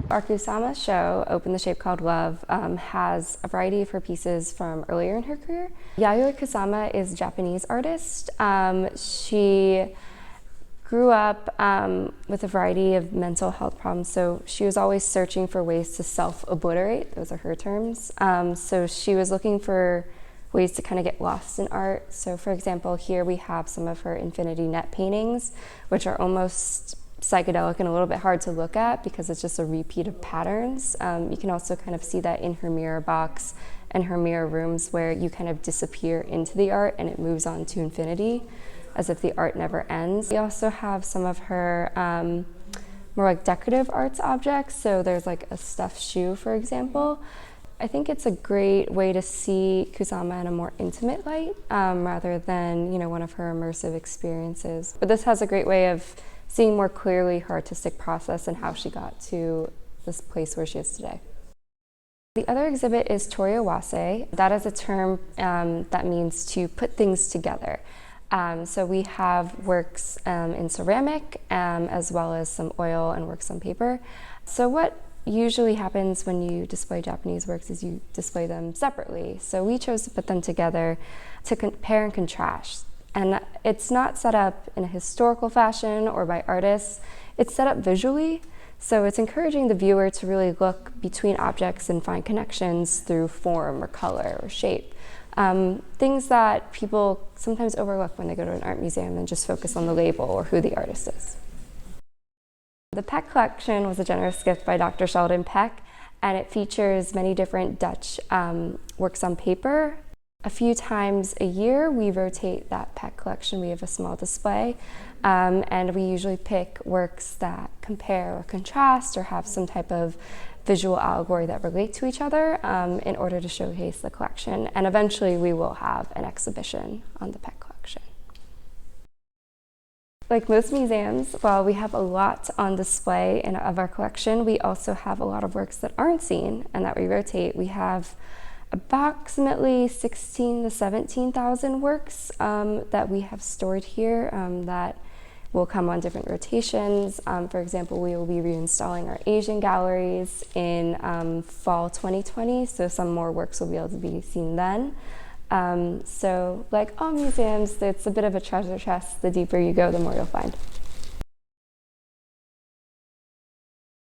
Our Kusama show, Open the Shape Called Love, has a variety of her pieces from earlier in her career. Yayoi Kusama is a Japanese artist. She grew up with a variety of mental health problems, so she was always searching for ways to self-obliterate. Those are her terms. So she was looking for ways to kind of get lost in art. So for example, here we have some of her infinity net paintings, which are almost psychedelic and a little bit hard to look at because it's just a repeat of patterns. You can also kind of see that in her mirror box and her mirror rooms, where you kind of disappear into the art and it moves on to infinity, as if the art never ends. We also have some of her more like decorative arts objects. So there's like a stuffed shoe, for example. I think it's a great way to see Kusama in a more intimate light, rather than, you know, one of her immersive experiences. But this has a great way of seeing more clearly her artistic process and how she got to this place where she is today. The other exhibit is Toriawase. That is a term that means to put things together. So we have works in ceramic, as well as some oil and works on paper. So what usually happens when you display Japanese works is you display them separately. So we chose to put them together to compare and contrast. And it's not set up in a historical fashion or by artists. It's set up visually. So it's encouraging the viewer to really look between objects and find connections through form or color or shape. Things that people sometimes overlook when they go to an art museum and just focus on the label or who the artist is. The Peck collection was a generous gift by Dr. Sheldon Peck, and it features many different Dutch works on paper. A few times a year, we rotate that Peck collection. We have a small display, and we usually pick works that compare or contrast or have some type of visual allegory that relate to each other in order to showcase the collection. And eventually, we will have an exhibition on the Peck collection. Like most museums, while we have a lot on display of our collection, we also have a lot of works that aren't seen and that we rotate. We have approximately 16,000 to 17,000 works that we have stored here that will come on different rotations. For example, we will be reinstalling our Asian galleries in fall 2020, so some more works will be able to be seen then. So like all museums, it's a bit of a treasure chest. The deeper you go, the more you'll find.